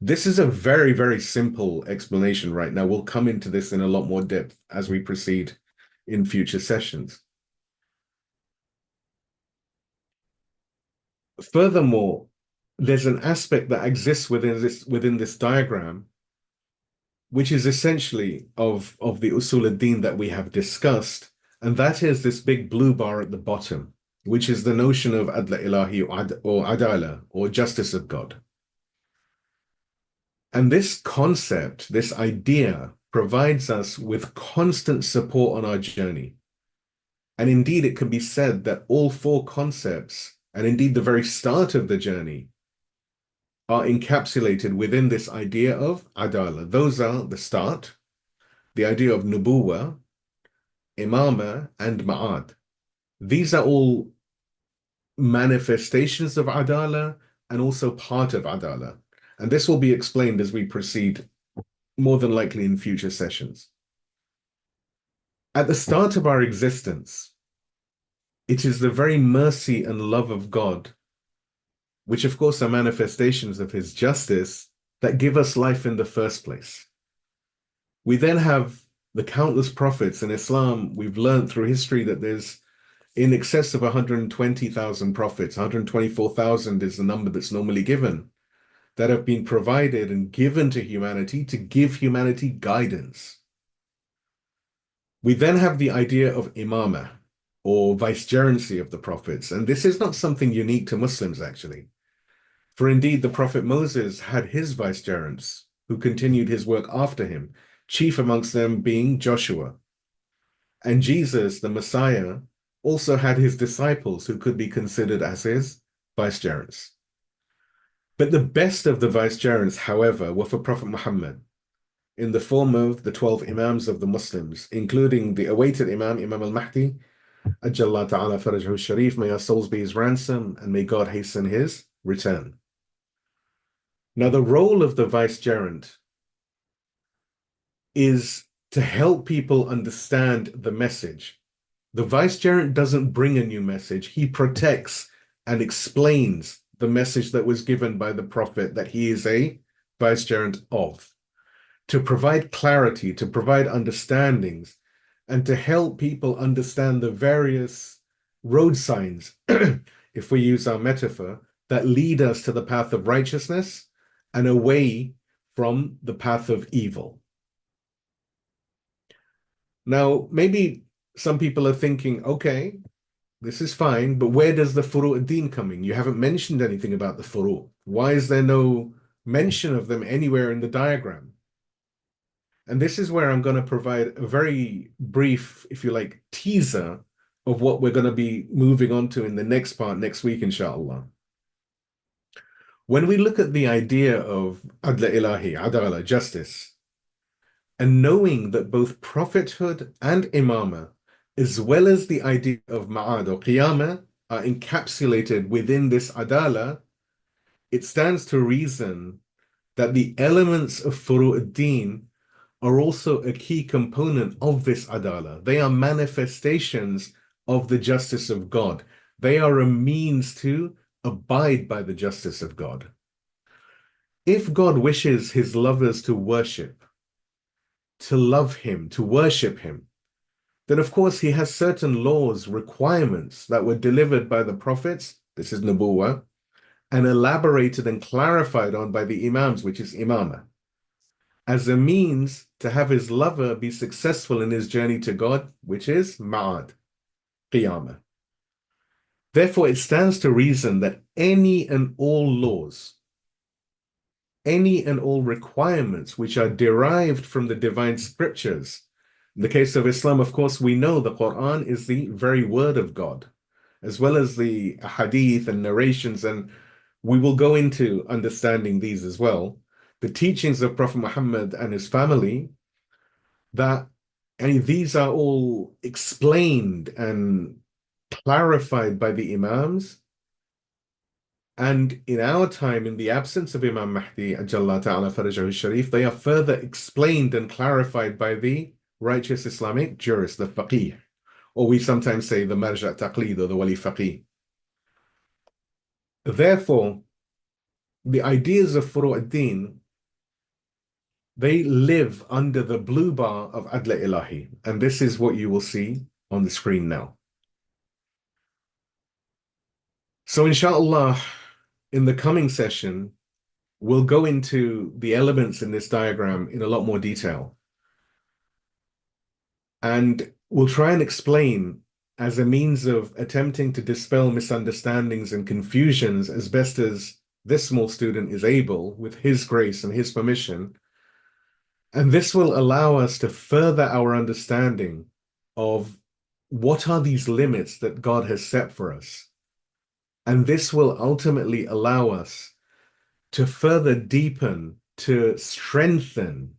This is a very, very simple explanation right now. We'll come into this in a lot more depth as we proceed in future sessions. Furthermore, there's an aspect that exists within this diagram, which is essentially of the usul ad-din that we have discussed, and that is this big blue bar at the bottom, which is the notion of Adl-e-Ilahi or Adala, or justice of God. And this concept, this idea, provides us with constant support on our journey. And indeed, it can be said that all four concepts, and indeed the very start of the journey, are encapsulated within this idea of Adala. Those are the start, the idea of Nubuwa, Imama, and Ma'ad. These are all manifestations of Adala and also part of Adala. And this will be explained as we proceed, more than likely in future sessions. At the start of our existence, it is the very mercy and love of God, which of course are manifestations of his justice, that give us life in the first place. We then have the countless prophets in Islam. We've learned through history that there's in excess of 120,000 prophets. 124,000 is the number that's normally given, that have been provided and given to humanity to give humanity guidance. We then have the idea of imamah, or vicegerency of the prophets. And this is not something unique to Muslims, actually. For indeed, the Prophet Moses had his vicegerents who continued his work after him, chief amongst them being Joshua. And Jesus, the Messiah, also had his disciples who could be considered as his vicegerents. But the best of the vicegerents, however, were for Prophet Muhammad, in the form of the 12 Imams of the Muslims, including the awaited Imam, Imam al-Mahdi, Ajjallah ta'ala farajahu sharif, may our souls be his ransom, and may God hasten his return. Now, the role of the vicegerent is to help people understand the message. The vicegerent doesn't bring a new message. He protects and explains the message that was given by the Prophet that he is a vicegerent of, to provide clarity, to provide understandings, and to help people understand the various road signs, if we use our metaphor, that lead us to the path of righteousness and away from the path of evil. Now, maybe some people are thinking, okay, this is fine, but where does the furu' ad-din come in? You haven't mentioned anything about the furu'. Why is there no mention of them anywhere in the diagram? And this is where I'm going to provide a very brief, if you like, teaser of what we're going to be moving on to in the next part next week, inshallah. When we look at the idea of Adl-e-Ilahi, Adala, justice, and knowing that both prophethood and imamah, as well as the idea of ma'ad or qiyamah, are encapsulated within this adala, it stands to reason that the elements of furu' ad-din are also a key component of this adala. They are manifestations of the justice of God. They are a means to abide by the justice of God. If God wishes his lovers to worship, to love him, to worship him, then of course he has certain laws, requirements that were delivered by the prophets, this is nubuwah, and elaborated and clarified on by the imams, which is imamah, as a means to have his lover be successful in his journey to God, which is ma'ad, qiyamah. Therefore, it stands to reason that any and all laws, any and all requirements which are derived from the divine scriptures. In the case of Islam, of course, we know the Quran is the very word of God, as well as the hadith and narrations, and we will go into understanding these as well. The teachings of Prophet Muhammad and his family, that these are all explained and clarified by the Imams. And in our time, in the absence of Imam Mahdi, Ajjallah ta'ala farajahu sharif, they are further explained and clarified by the righteous Islamic jurist, the faqih, or we sometimes say the marja' taqlid or the wali faqih. Therefore, the ideas of furu' ad-din, they live under the blue bar of Adl-e-Ilahi, and this is what you will see on the screen now. So inshallah, in the coming session, we'll go into the elements in this diagram in a lot more detail. And we'll try and explain as a means of attempting to dispel misunderstandings and confusions as best as this small student is able with his grace and his permission. And this will allow us to further our understanding of what are these limits that God has set for us. And this will ultimately allow us to further deepen, to strengthen,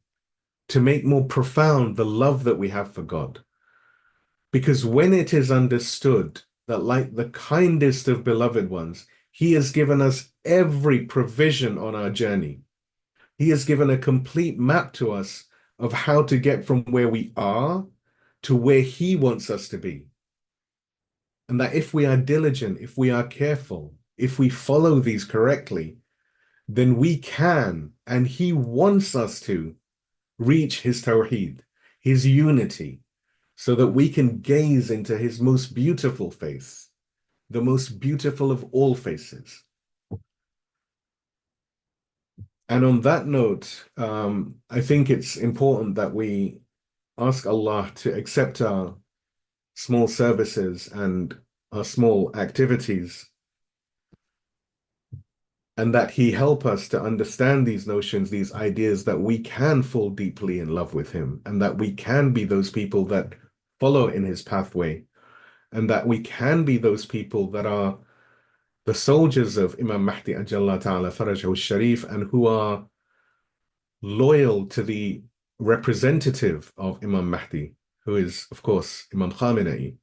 to make more profound the love that we have for God. Because when it is understood that, like the kindest of beloved ones, He has given us every provision on our journey. He has given a complete map to us of how to get from where we are to where He wants us to be. And that if we are diligent, if we are careful, if we follow these correctly, then we can, and He wants us to, reach His Tawheed, His unity, so that we can gaze into His most beautiful face, the most beautiful of all faces. And on that note, I think it's important that we ask Allah to accept our small services and our small activities, and that He help us to understand these notions, these ideas, that we can fall deeply in love with Him, and that we can be those people that follow in His pathway, and that we can be those people that are the soldiers of Imam Mahdi Ajallah Ta'ala Farajahu Sharif, and who are loyal to the representative of Imam Mahdi, who is, of course, Imam Khamenei.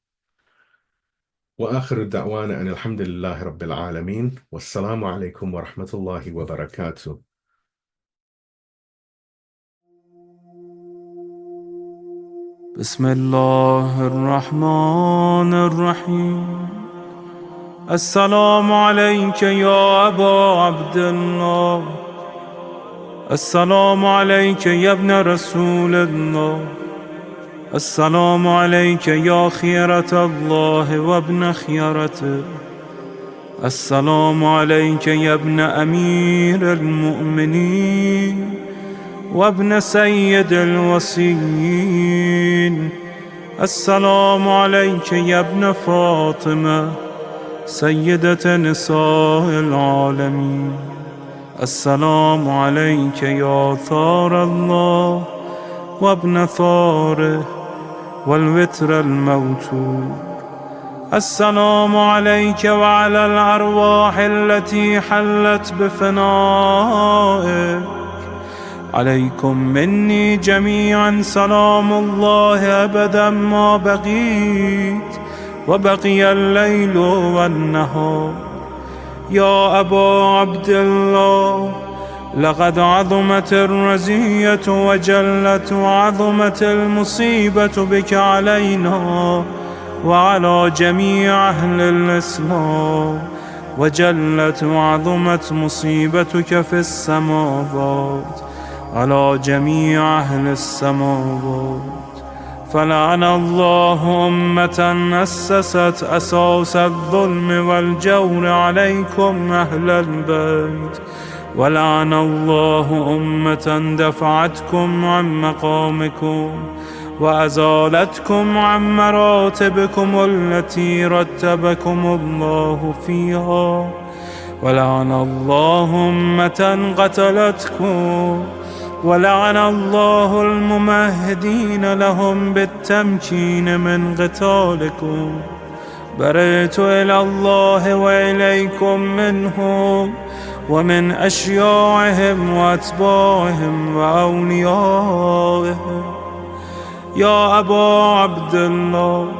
وآخر الدعوانا أن الحمد لله رب العالمين والسلام عليكم ورحمة الله وبركاته. بسم الله الرحمن الرحيم. السلام عليك يا أبا عبد الله، السلام عليك يا ابن رسول الله، السلام عليك يا خيرة الله وابن خيرته، السلام عليك يا ابن أمير المؤمنين وابن سيد الوصيين، السلام عليك يا ابن فاطمة سيدة نساء العالمين، السلام عليك يا ثار الله وابن ثاره والوتر الموتور، السلام عليك وعلى الأرواح التي حلت بفنائك، عليكم مني جميعا سلام الله أبدا ما بقيت وبقي الليل والنهار. يا أبا عبد الله، لقد عظمت الرزية وجلت وعظمت المصيبة بك علينا وعلى جميع أهل الإسلام، وجلت وعظمت مصيبتك في السماوات على جميع أهل السماوات. فلعن الله أمة أسست أساس الظلم والجور عليكم أهل البيت، ولعن الله أمة دفعتكم عن مقامكم وأزالتكم عن مراتبكم التي رتبكم الله فيها، ولعن الله أمة قتلتكم، ولعن الله الممهدين لهم بالتمكين من قتالكم. برئت إلى الله وإليكم منهم ومن أشياعهم وأتباعهم وأوليائهم. يا أبا عبد الله،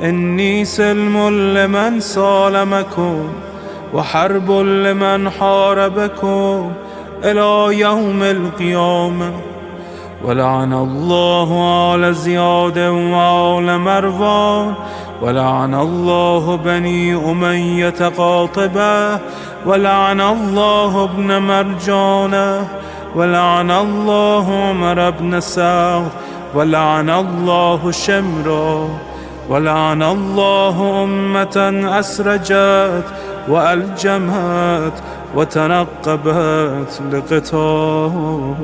إني سلم لمن سالمكم وحرب لمن حاربكم إلى يوم القيامة. ولعن الله آل زياد وآل مروان، ولعن الله بني أمية قاطبة، ولعن الله ابن مرجانة، ولعن الله عمر بن سعد، ولعن الله شمرا، ولعن الله أمة أسرجت وألجمت وتنقبت لقتالك.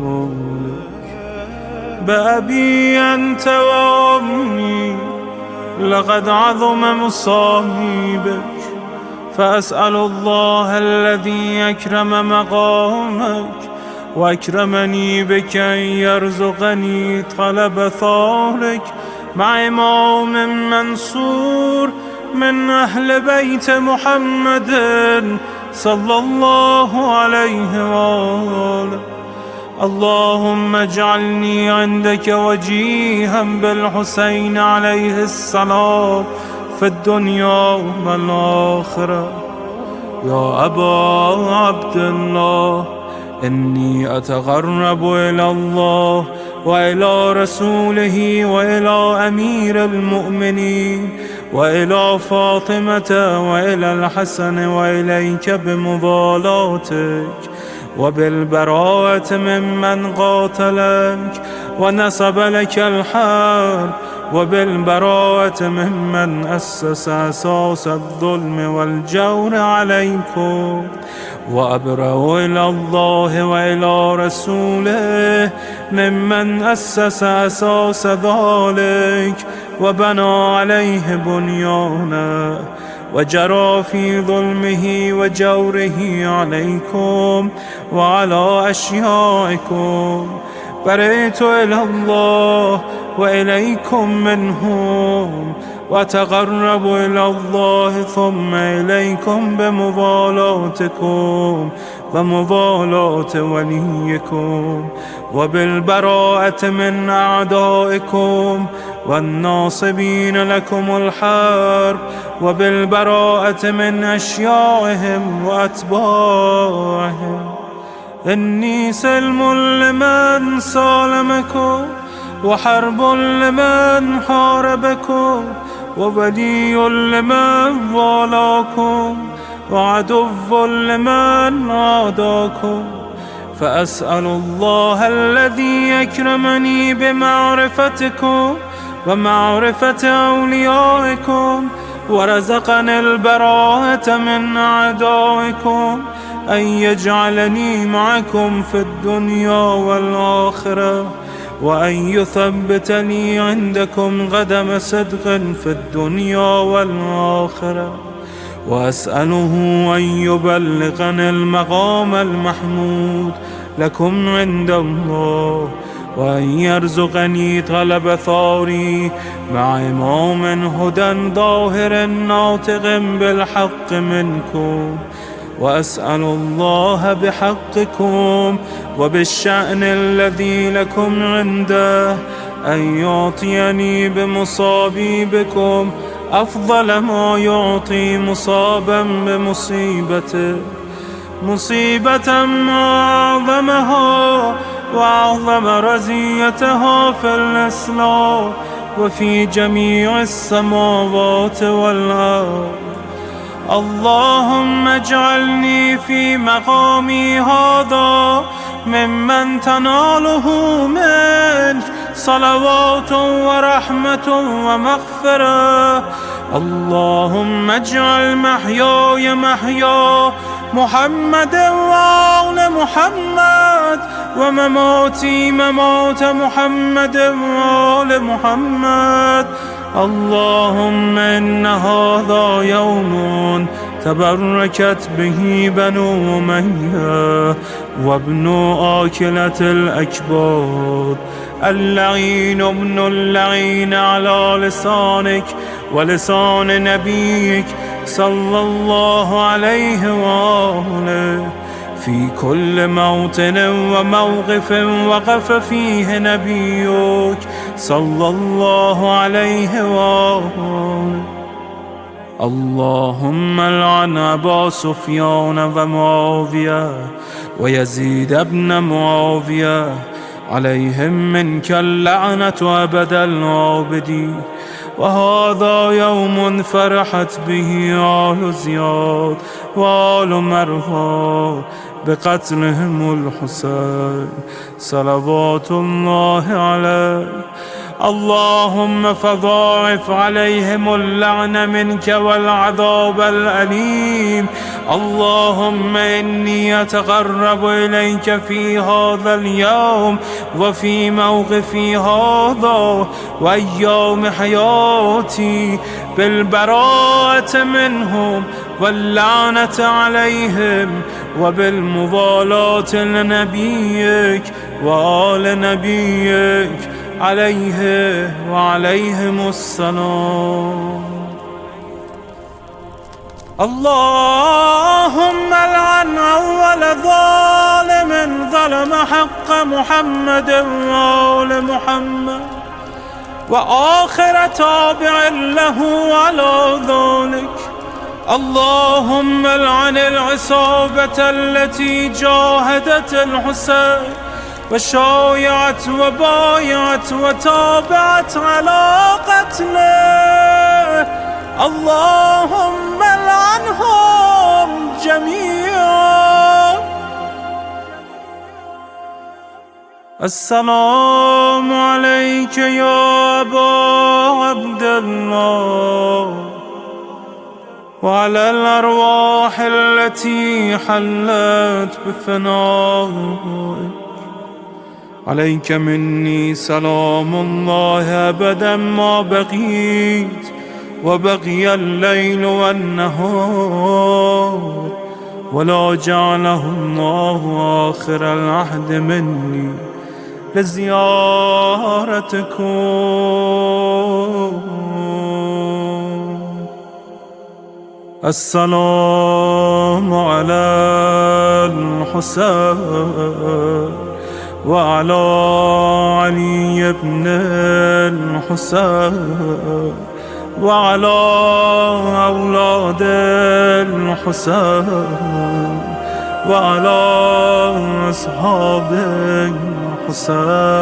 بأبي أنت وأمي لقد عظم مصابك، فأسأل الله الذي أكرم مقامك وأكرمني بك أن يرزقني طلب ثارك مع إمام منصور من أهل بيت محمد صلى الله عليه وآله. اللهم اجعلني عندك وجيها بالحسين عليه السلام في الدنيا والآخرة. يا أبا عبد الله، إني أتقرب إلى الله وإلى رسوله وإلى أمير المؤمنين وإلى فاطمة وإلى الحسن وإليك بمضالاتك وبالبراءة ممن قاتلك ونصب لك الحرب، وبالبراءة ممن أسس أساس الظلم والجور عليكم. وأبرأ إلى الله وإلى رسوله ممن أسس أساس ذلك وبنى عليه بنيانا وجرى في ظلمه وجوره عليكم وعلى أشيائكم. برئت إلى الله وإليكم منهم، وتقرب إلى الله ثم إليكم بمضالاتكم ومضالاة وليكم، وبالبراءة من أعدائكم والناصبين لكم الحرب، وبالبراءة من أشيائهم وأتباعهم. إني سلم لمن سالمكم، وحرب لمن حاربكم، وولي لمن والاكم، وعدو لمن عاداكم. فأسأل الله الذي أكرمني بمعرفتكم ومعرفة أوليائكم ورزقني البراءة من أعدائكم أن يجعلني معكم في الدنيا والآخرة، وأن يثبتني عندكم قدم صدق في الدنيا والآخرة. وأسأله أن يبلغني المقام المحمود لكم عند الله، وأن يرزقني طلب ثاري مع إمام هدى ظاهر ناطق بالحق منكم. وأسأل الله بحقكم وبالشأن الذي لكم عنده أن يعطيني بمصابي بكم أفضل ما يعطي مصابا بمصيبته، مصيبة ما أعظمها وأعظم رزيتها في الإسلام وفي جميع السماوات والأرض. اللهم اجعلني في مقامي هذا ممن تناله منك صلوات ورحمة ومغفرة. اللهم اجعل محياي محيا محمد وآل محمد، ومماتي ممات محمد وآل محمد. اللهم إن هذا يوم تبركت به بنو أمية وابن آكلة الأكباد، اللعين ابن اللعين على لسانك ولسان نبيك صلى الله عليه وآله، في كل موطن وموقف وقف فيه نبيك صلى الله عليه وآله. اللهم لعن أبا سفيان ومعاوية ويزيد بن معاوية، عليهم منك اللعنة أبد العابدين. وهذا يوم فرحت به آل زياد وآل مروان بقتلهم الحسين صلوات الله عليه. اللهم فضاعف عليهم اللعن منك والعذاب الأليم. اللهم إني أتقرب إليك في هذا اليوم وفي موقفي هذا وأيام حياتي بالبراءة منهم واللعنة عليهم وبالموالاة لنبيك وآل نبيك عليه وعليهم السلام. اللهم العن أول ظالم ظلم حق محمد وآل محمد وآخر تابع له على ذلك. اللهم العن العصابة التي جاهدت الحسين وشايعت وبايعت وتابعت على قتله. اللهم العنهم جميعا. السلام عليك يا أبا عبد الله وعلى الأرواح التي حلت بفنائك. عليك مني سلام الله أبدا ما بقيت وبقي الليل والنهار، ولا جعله الله آخر العهد مني لزيارتكم. السلام على الحسين وعلى علي بن الحسين وعلى أولاد الحسين وعلى أصحاب الحسين.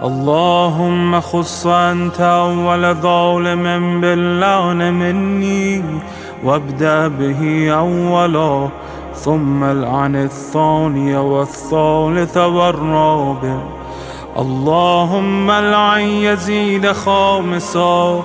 اللهم خص أنت أول ظالم باللعن مني وابدأ به أولا، ثم العن الثاني والثالث والرابع. اللهم العن يزيد خامسا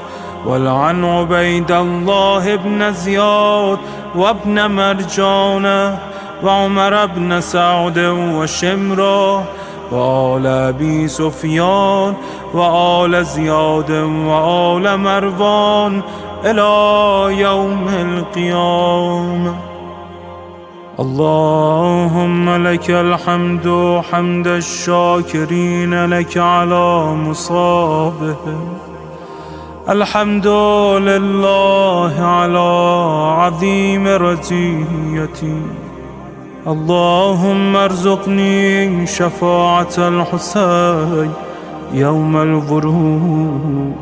والعن عبيد الله بن زياد وابن مرجانة وعمر بن سعد وشمرة وآل أبي سفيان وآل زياد وآل مروان إلى يوم القيامة. اللهم لك الحمد حمد الشاكرين لك على مصابهم. الحمد لله على عظيم رزيتي. اللهم ارزقني شفاعة الحسين يوم الورود،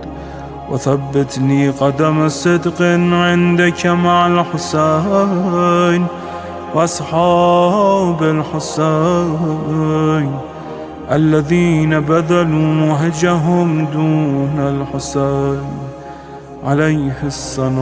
وثبتني قدم صدق عندك مع الحسين وأصحاب الحسين الذين بذلوا وهجهم دون الحسين عليه السلام.